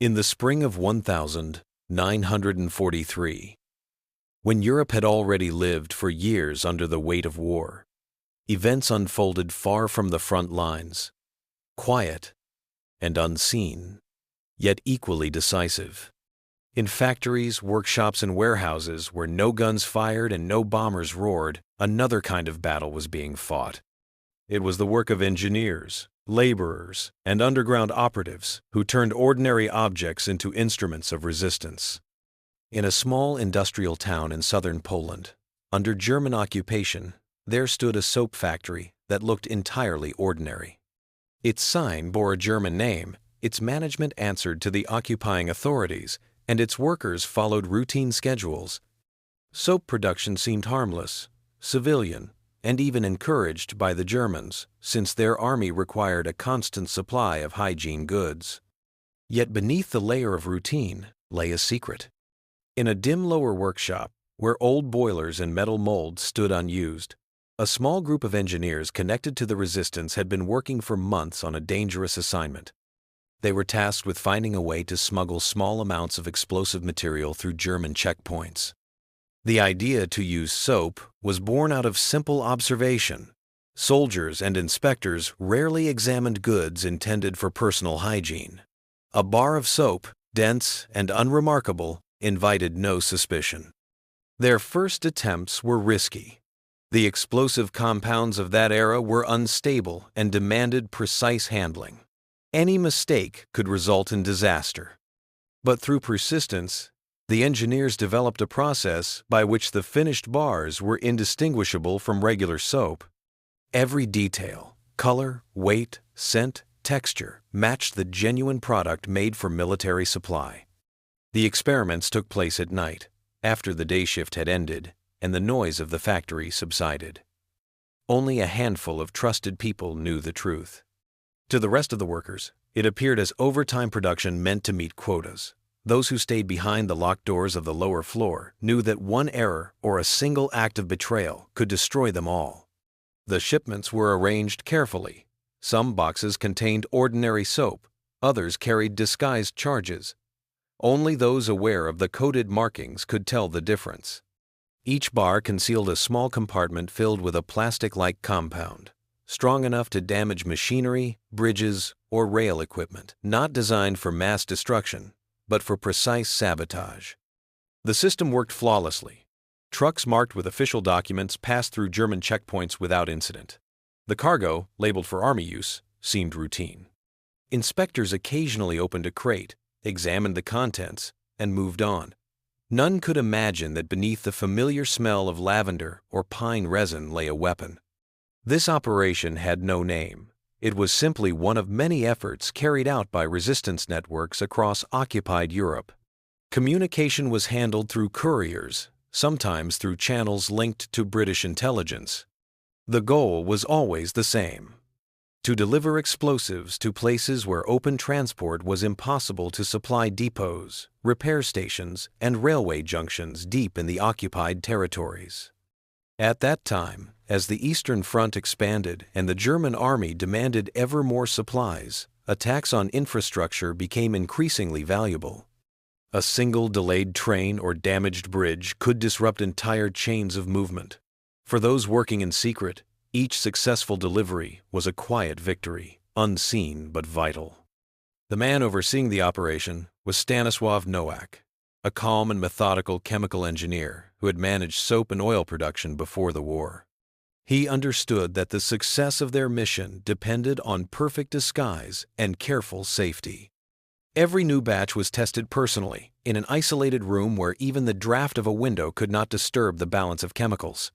In the spring of 1943, when Europe had already lived for years under the weight of war, events unfolded far from the front lines, quiet and unseen, yet equally decisive. In factories, workshops, and warehouses where no guns fired and no bombers roared, another kind of battle was being fought. It was the work of engineers, laborers, and underground operatives who turned ordinary objects into instruments of resistance. In a small industrial town in southern Poland, under German occupation, there stood a soap factory that looked entirely ordinary. Its sign bore a German name, its management answered to the occupying authorities, and its workers followed routine schedules. Soap production seemed harmless, civilian, and even encouraged by the Germans, since their army required a constant supply of hygiene goods. Yet beneath the layer of routine lay a secret. In a dim lower workshop, where old boilers and metal molds stood unused, a small group of engineers connected to the resistance had been working for months on a dangerous assignment. They were tasked with finding a way to smuggle small amounts of explosive material through German checkpoints. The idea to use soap was born out of simple observation. Soldiers and inspectors rarely examined goods intended for personal hygiene. A bar of soap, dense and unremarkable, invited no suspicion. Their first attempts were risky. The explosive compounds of that era were unstable and demanded precise handling. Any mistake could result in disaster. But through persistence, the engineers developed a process by which the finished bars were indistinguishable from regular soap. Every detail, color, weight, scent, texture matched the genuine product made for military supply. The experiments took place at night, after the day shift had ended and the noise of the factory subsided. Only a handful of trusted people knew the truth. To the rest of the workers, it appeared as overtime production meant to meet quotas. Those who stayed behind the locked doors of the lower floor knew that one error or a single act of betrayal could destroy them all. The shipments were arranged carefully. Some boxes contained ordinary soap, others carried disguised charges. Only those aware of the coded markings could tell the difference. Each bar concealed a small compartment filled with a plastic-like compound, strong enough to damage machinery, bridges, or rail equipment, not designed for mass destruction, but for precise sabotage. The system worked flawlessly. Trucks marked with official documents passed through German checkpoints without incident. The cargo, labeled for army use, seemed routine. Inspectors occasionally opened a crate, examined the contents, and moved on. None could imagine that beneath the familiar smell of lavender or pine resin lay a weapon. This operation had no name. It was simply one of many efforts carried out by resistance networks across occupied Europe. Communication was handled through couriers, sometimes through channels linked to British intelligence. The goal was always the same: to deliver explosives to places where open transport was impossible, to supply depots, repair stations, and railway junctions deep in the occupied territories. At that time, as the Eastern Front expanded and the German army demanded ever more supplies, attacks on infrastructure became increasingly valuable. A single delayed train or damaged bridge could disrupt entire chains of movement. For those working in secret, each successful delivery was a quiet victory, unseen but vital. The man overseeing the operation was Stanisław Nowak, a calm and methodical chemical engineer who had managed soap and oil production before the war. He understood that the success of their mission depended on perfect disguise and careful safety. Every new batch was tested personally, in an isolated room where even the draft of a window could not disturb the balance of chemicals.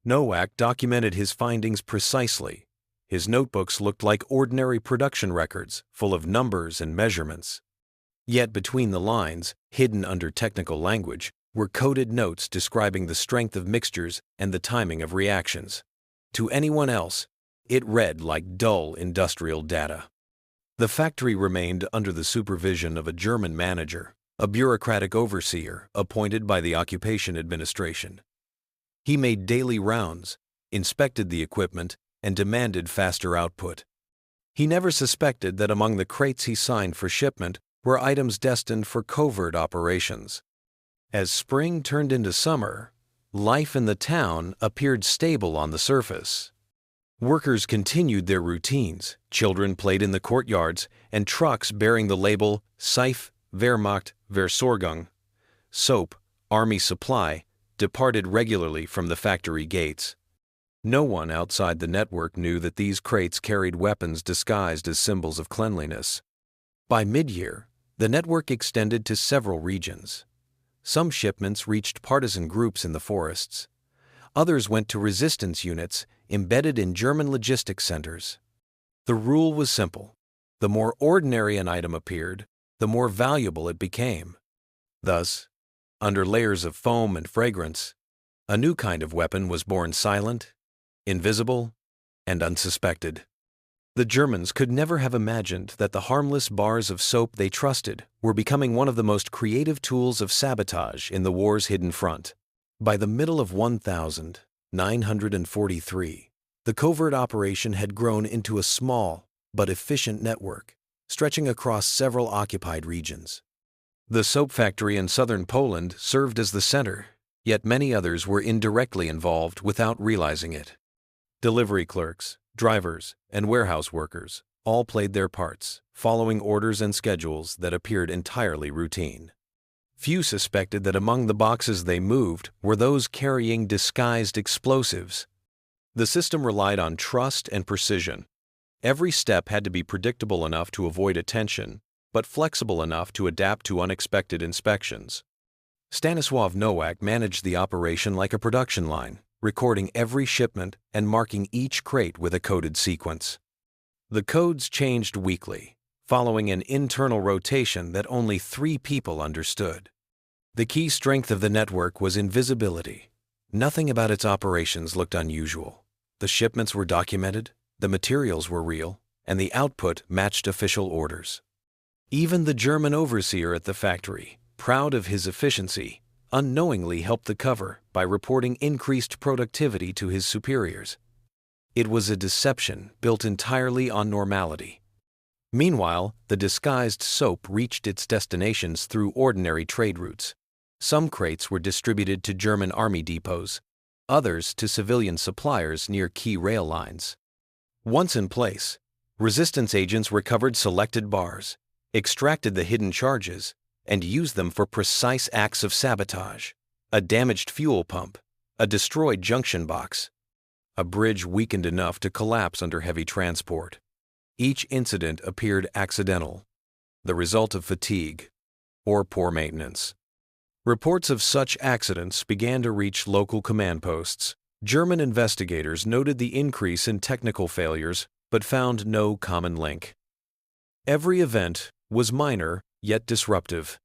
Nowak documented his findings precisely. His notebooks looked like ordinary production records, full of numbers and measurements. Yet between the lines, hidden under technical language, were coded notes describing the strength of mixtures and the timing of reactions. To anyone else, it read like dull industrial data. The factory remained under the supervision of a German manager, a bureaucratic overseer appointed by the occupation administration. He made daily rounds, inspected the equipment, and demanded faster output. He never suspected that among the crates he signed for shipment were items destined for covert operations. As spring turned into summer, life in the town appeared stable on the surface. Workers continued their routines, children played in the courtyards, and trucks bearing the label Seif, Wehrmacht, Versorgung, soap, army supply, departed regularly from the factory gates. No one outside the network knew that these crates carried weapons disguised as symbols of cleanliness. By mid-year, the network extended to several regions. Some shipments reached partisan groups in the forests. Others went to resistance units embedded in German logistics centers. The rule was simple. The more ordinary an item appeared, the more valuable it became. Thus, under layers of foam and fragrance, a new kind of weapon was born silent, invisible, and unsuspected. The Germans could never have imagined that the harmless bars of soap they trusted were becoming one of the most creative tools of sabotage in the war's hidden front. By the middle of 1943, the covert operation had grown into a small but efficient network, stretching across several occupied regions. The soap factory in southern Poland served as the center, yet many others were indirectly involved without realizing it. Delivery clerks, drivers, and warehouse workers all played their parts, following orders and schedules that appeared entirely routine. Few suspected that among the boxes they moved were those carrying disguised explosives. The system relied on trust and precision. Every step had to be predictable enough to avoid attention, but flexible enough to adapt to unexpected inspections. Stanisław Nowak managed the operation like a production line, recording every shipment and marking each crate with a coded sequence. The codes changed weekly, following an internal rotation that only 3 people understood. The key strength of the network was invisibility. Nothing about its operations looked unusual. The shipments were documented, the materials were real, and the output matched official orders. Even the German overseer at the factory, proud of his efficiency, unknowingly helped the cover by reporting increased productivity to his superiors. It was a deception built entirely on normality. Meanwhile, the disguised soap reached its destinations through ordinary trade routes. Some crates were distributed to German army depots, others to civilian suppliers near key rail lines. Once in place, resistance agents recovered selected bars, extracted the hidden charges, and used them for precise acts of sabotage: a damaged fuel pump, a destroyed junction box, a bridge weakened enough to collapse under heavy transport. Each incident appeared accidental, the result of fatigue or poor maintenance. Reports of such accidents began to reach local command posts. German investigators noted the increase in technical failures but found no common link. Every event was minor yet disruptive.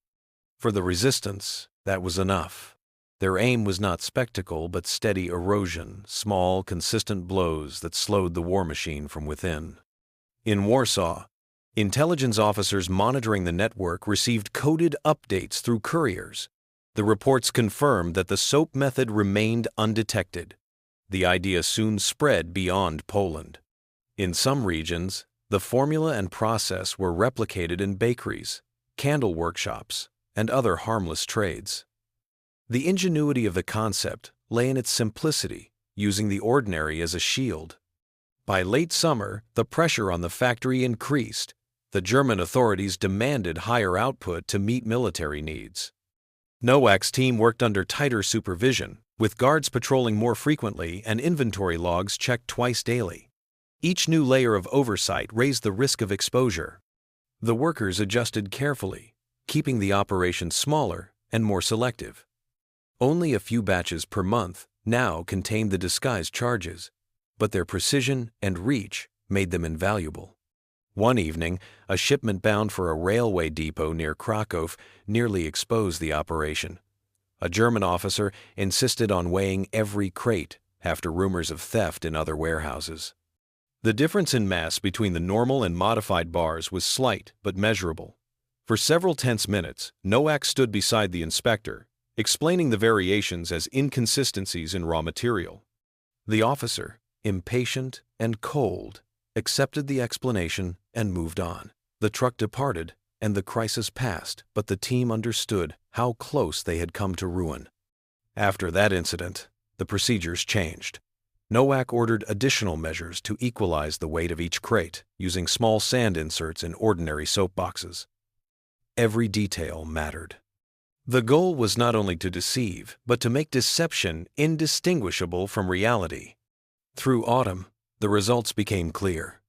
For the resistance, that was enough. Their aim was not spectacle but steady erosion, small, consistent blows that slowed the war machine from within. In Warsaw, intelligence officers monitoring the network received coded updates through couriers. The reports confirmed that the soap method remained undetected. The idea soon spread beyond Poland. In some regions, the formula and process were replicated in bakeries, candle workshops, and other harmless trades. The ingenuity of the concept lay in its simplicity, using the ordinary as a shield. By late summer, the pressure on the factory increased. The German authorities demanded higher output to meet military needs. Nowak's team worked under tighter supervision, with guards patrolling more frequently and inventory logs checked twice daily. Each new layer of oversight raised the risk of exposure. The workers adjusted carefully, keeping the operation smaller and more selective. Only a few batches per month now contained the disguised charges, but their precision and reach made them invaluable. One evening, a shipment bound for a railway depot near Krakow nearly exposed the operation. A German officer insisted on weighing every crate after rumors of theft in other warehouses. The difference in mass between the normal and modified bars was slight but measurable. For several tense minutes, Nowak stood beside the inspector, explaining the variations as inconsistencies in raw material. The officer, impatient and cold, accepted the explanation and moved on. The truck departed, and the crisis passed, but the team understood how close they had come to ruin. After that incident, the procedures changed. Nowak ordered additional measures to equalize the weight of each crate, using small sand inserts in ordinary soap boxes. Every detail mattered. The goal was not only to deceive, but to make deception indistinguishable from reality. Through autumn, the results became clear.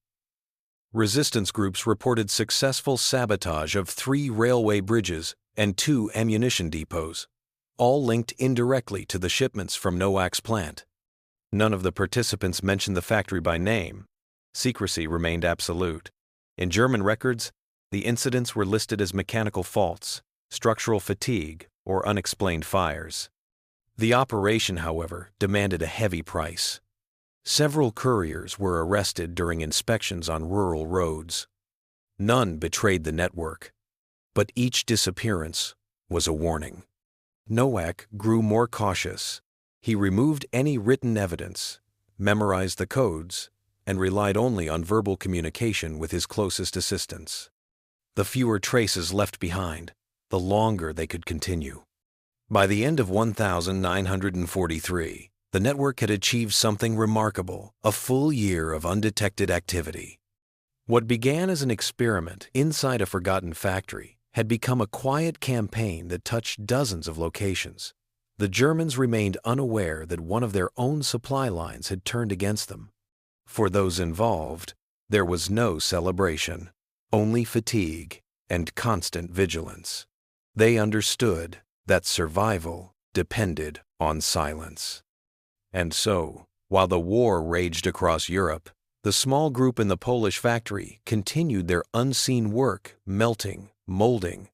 Resistance groups reported successful sabotage of 3 railway bridges and 2 ammunition depots, all linked indirectly to the shipments from Nowak's plant. None of the participants mentioned the factory by name. Secrecy remained absolute. In German records, the incidents were listed as mechanical faults, structural fatigue, or unexplained fires. The operation, however, demanded a heavy price. Several couriers were arrested during inspections on rural roads. None betrayed the network, but each disappearance was a warning. Nowak grew more cautious. He removed any written evidence, memorized the codes, and relied only on verbal communication with his closest assistants. The fewer traces left behind, the longer they could continue. By the end of 1943, the network had achieved something remarkable, a full year of undetected activity. What began as an experiment inside a forgotten factory had become a quiet campaign that touched dozens of locations. The Germans remained unaware that one of their own supply lines had turned against them. For those involved, there was no celebration, only fatigue and constant vigilance. They understood that survival depended on silence. And so, while the war raged across Europe, the small group in the Polish factory continued their unseen work, melting, molding,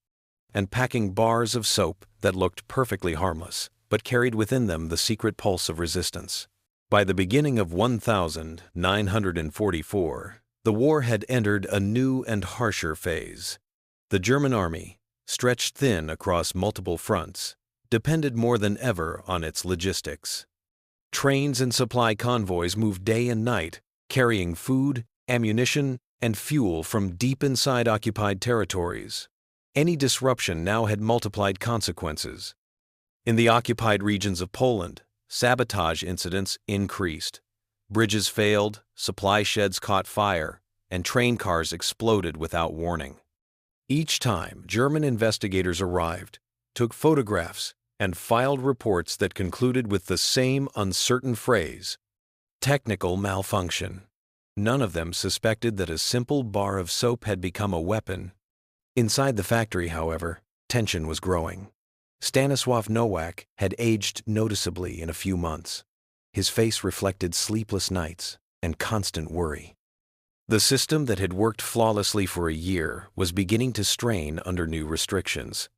and packing bars of soap that looked perfectly harmless, but carried within them the secret pulse of resistance. By the beginning of 1944, the war had entered a new and harsher phase. The German army, stretched thin across multiple fronts, depended more than ever on its logistics. Trains and supply convoys moved day and night, carrying food, ammunition, and fuel from deep inside occupied territories. Any disruption now had multiplied consequences. In the occupied regions of Poland, sabotage incidents increased. Bridges failed, supply sheds caught fire, and train cars exploded without warning. Each time, German investigators arrived, took photographs, and filed reports that concluded with the same uncertain phrase: technical malfunction. None of them suspected that a simple bar of soap had become a weapon. Inside the factory, however, tension was growing. Stanisław Nowak had aged noticeably in a few months. His face reflected sleepless nights and constant worry. The system that had worked flawlessly for a year was beginning to strain under new restrictions.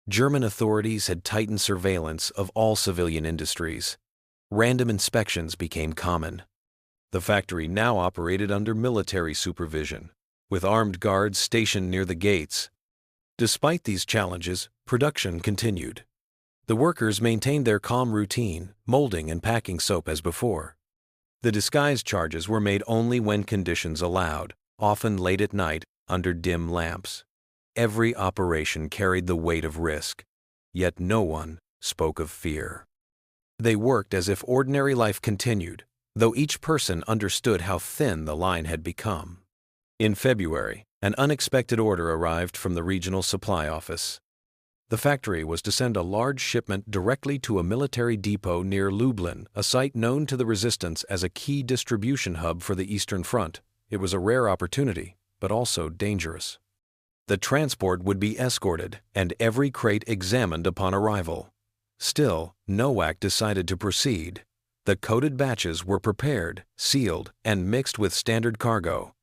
German authorities had tightened surveillance of all civilian industries. Random inspections became common. The factory now operated under military supervision, with armed guards stationed near the gates. Despite these challenges, production continued. The workers maintained their calm routine, molding and packing soap as before. The disguise charges were made only when conditions allowed, often late at night under dim lamps. Every operation carried the weight of risk, yet no one spoke of fear. They worked as if ordinary life continued, though each person understood how thin the line had become. In February, an unexpected order arrived from the regional supply office. The factory was to send a large shipment directly to a military depot near Lublin, a site known to the resistance as a key distribution hub for the Eastern Front. It was a rare opportunity, but also dangerous. The transport would be escorted and every crate examined upon arrival. Still, Nowak decided to proceed. The coded batches were prepared, sealed, and mixed with standard cargo.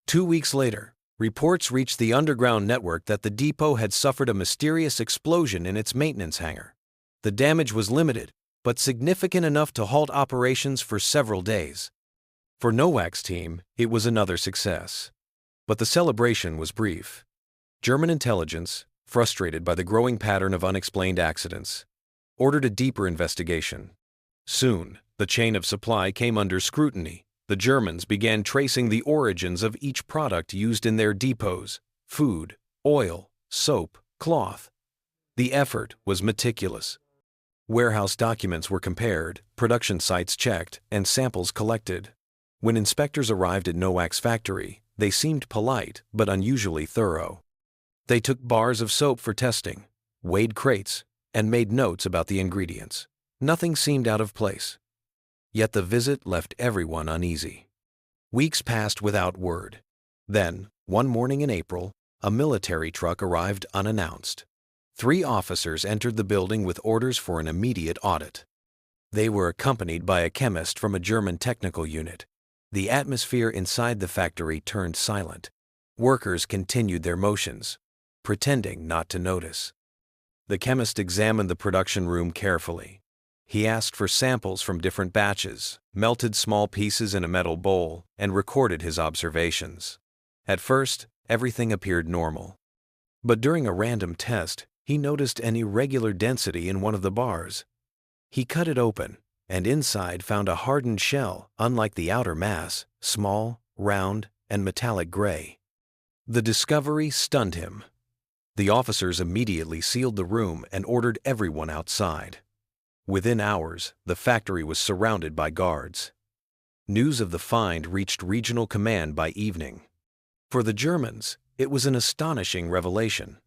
2 weeks later, reports reached the underground network that the depot had suffered a mysterious explosion in its maintenance hangar. The damage was limited, but significant enough to halt operations for several days. For Nowak's team, it was another success. But the celebration was brief. German intelligence, frustrated by the growing pattern of unexplained accidents, ordered a deeper investigation. Soon, the chain of supply came under scrutiny. The Germans began tracing the origins of each product used in their depots: food, oil, soap, cloth. The effort was meticulous. Warehouse documents were compared, production sites checked, and samples collected. When inspectors arrived at Nowak's factory, they seemed polite but unusually thorough. They took bars of soap for testing, weighed crates, and made notes about the ingredients. Nothing seemed out of place. Yet the visit left everyone uneasy. Weeks passed without word. Then, one morning in April, a military truck arrived unannounced. 3 officers entered the building with orders for an immediate audit. They were accompanied by a chemist from a German technical unit. The atmosphere inside the factory turned silent. Workers continued their motions, pretending not to notice. The chemist examined the production room carefully. He asked for samples from different batches, melted small pieces in a metal bowl, and recorded his observations. At first, everything appeared normal. But during a random test, he noticed an irregular density in one of the bars. He cut it open, and inside found a hardened shell, unlike the outer mass, small, round, and metallic gray. The discovery stunned him. The officers immediately sealed the room and ordered everyone outside. Within hours, the factory was surrounded by guards. News of the find reached regional command by evening. For the Germans, it was an astonishing revelation.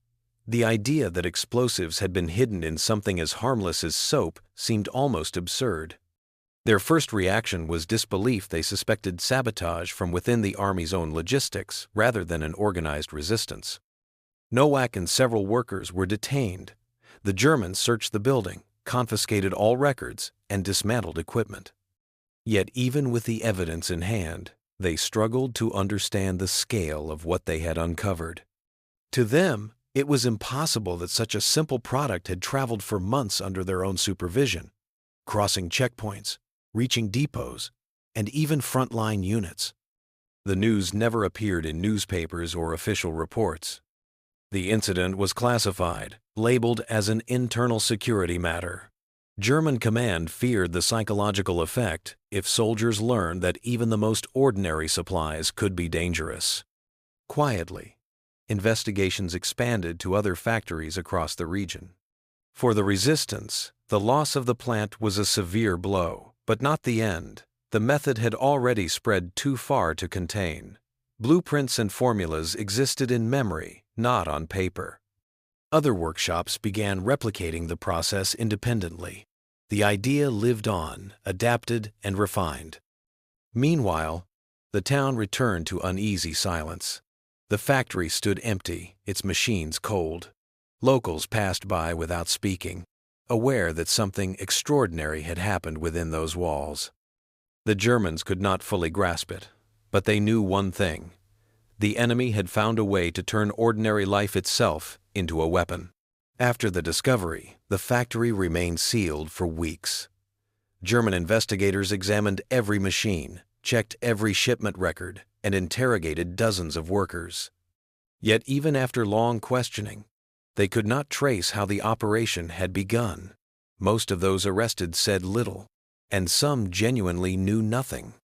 The idea that explosives had been hidden in something as harmless as soap seemed almost absurd. Their first reaction was disbelief. They suspected sabotage from within the army's own logistics rather than an organized resistance. Nowak and several workers were detained. The Germans searched the building, confiscated all records, and dismantled equipment. Yet even with the evidence in hand, they struggled to understand the scale of what they had uncovered. To them, it was impossible that such a simple product had traveled for months under their own supervision, crossing checkpoints, reaching depots, and even frontline units. The news never appeared in newspapers or official reports. The incident was classified, labeled as an internal security matter. German command feared the psychological effect if soldiers learned that even the most ordinary supplies could be dangerous. Quietly, investigations expanded to other factories across the region. For the resistance, the loss of the plant was a severe blow, but not the end. The method had already spread too far to contain. Blueprints and formulas existed in memory, not on paper. Other workshops began replicating the process independently. The idea lived on, adapted, and refined. Meanwhile, the town returned to uneasy silence. The factory stood empty, its machines cold. Locals passed by without speaking, aware that something extraordinary had happened within those walls. The Germans could not fully grasp it, but they knew one thing. The enemy had found a way to turn ordinary life itself into a weapon. After the discovery, the factory remained sealed for weeks. German investigators examined every machine, checked every shipment record, and interrogated dozens of workers. Yet even after long questioning, they could not trace how the operation had begun. Most of those arrested said little, and some genuinely knew nothing.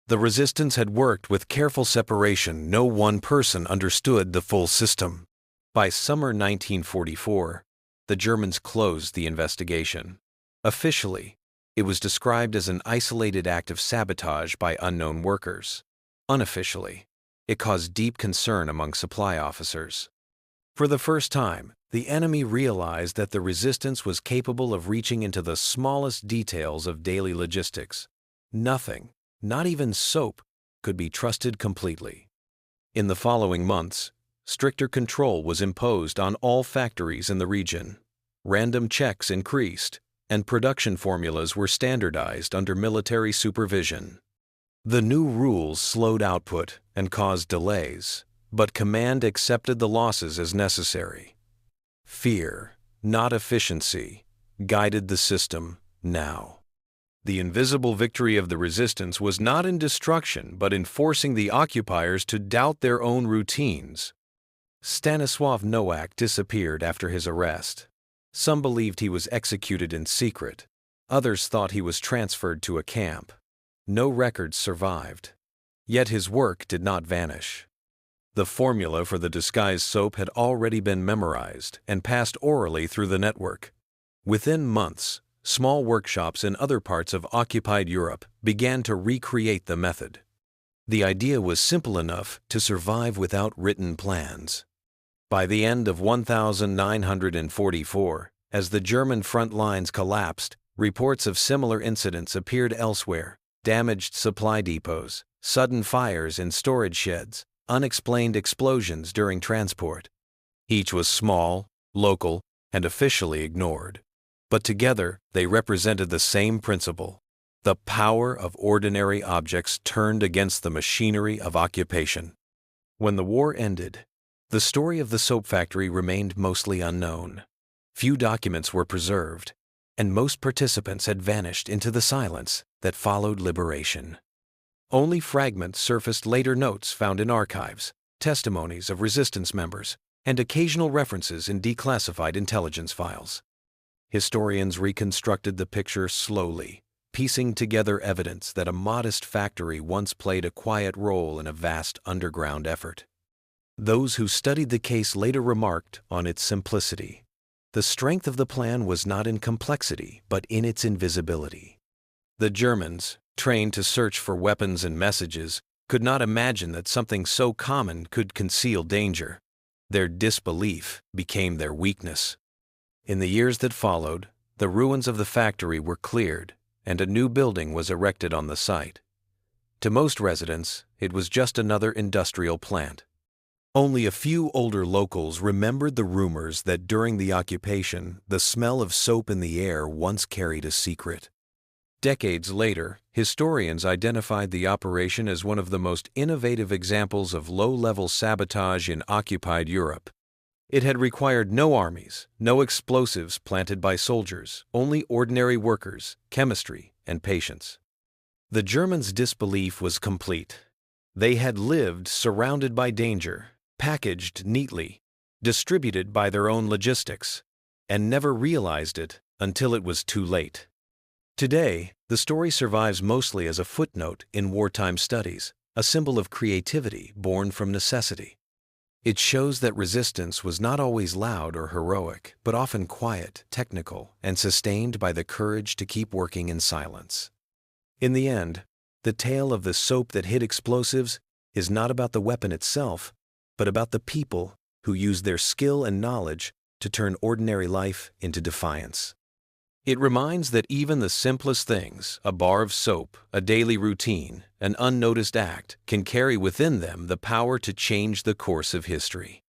The resistance had worked with careful separation. No one person understood the full system. By summer 1944, the Germans closed the investigation. Officially, it was described as an isolated act of sabotage by unknown workers. Unofficially, it caused deep concern among supply officers. For the first time, the enemy realized that the resistance was capable of reaching into the smallest details of daily logistics. Nothing, not even soap, could be trusted completely. In the following months, stricter control was imposed on all factories in the region. Random checks increased, and production formulas were standardized under military supervision. The new rules slowed output and caused delays, but command accepted the losses as necessary. Fear, not efficiency, guided the system now. The invisible victory of the resistance was not in destruction, but in forcing the occupiers to doubt their own routines. Stanislav Nowak disappeared after his arrest. Some believed he was executed in secret. Others thought he was transferred to a camp. No records survived. Yet his work did not vanish. The formula for the disguised soap had already been memorized and passed orally through the network. Within months, small workshops in other parts of occupied Europe began to recreate the method. The idea was simple enough to survive without written plans. By the end of 1944, as the German front lines collapsed, reports of similar incidents appeared elsewhere: damaged supply depots, sudden fires in storage sheds, unexplained explosions during transport. Each was small, local, and officially ignored. But together, they represented the same principle: the power of ordinary objects turned against the machinery of occupation. When the war ended, the story of the soap factory remained mostly unknown. Few documents were preserved, and most participants had vanished into the silence that followed liberation. Only fragments surfaced later: notes found in archives, testimonies of resistance members, and occasional references in declassified intelligence files. Historians reconstructed the picture slowly, piecing together evidence that a modest factory once played a quiet role in a vast underground effort. Those who studied the case later remarked on its simplicity. The strength of the plan was not in complexity, but in its invisibility. The Germans, trained to search for weapons and messages, could not imagine that something so common could conceal danger. Their disbelief became their weakness. In the years that followed, the ruins of the factory were cleared, and a new building was erected on the site. To most residents, it was just another industrial plant. Only a few older locals remembered the rumors that during the occupation, the smell of soap in the air once carried a secret. Decades later, historians identified the operation as one of the most innovative examples of low-level sabotage in occupied Europe. It had required no armies, no explosives planted by soldiers, only ordinary workers, chemistry, and patience. The Germans' disbelief was complete. They had lived surrounded by danger, packaged neatly, distributed by their own logistics, and never realized it until it was too late. Today, the story survives mostly as a footnote in wartime studies, a symbol of creativity born from necessity. It shows that resistance was not always loud or heroic, but often quiet, technical, and sustained by the courage to keep working in silence. In the end, the tale of the soap that hid explosives is not about the weapon itself, but about the people who used their skill and knowledge to turn ordinary life into defiance. It reminds that even the simplest things, a bar of soap, a daily routine, an unnoticed act, can carry within them the power to change the course of history.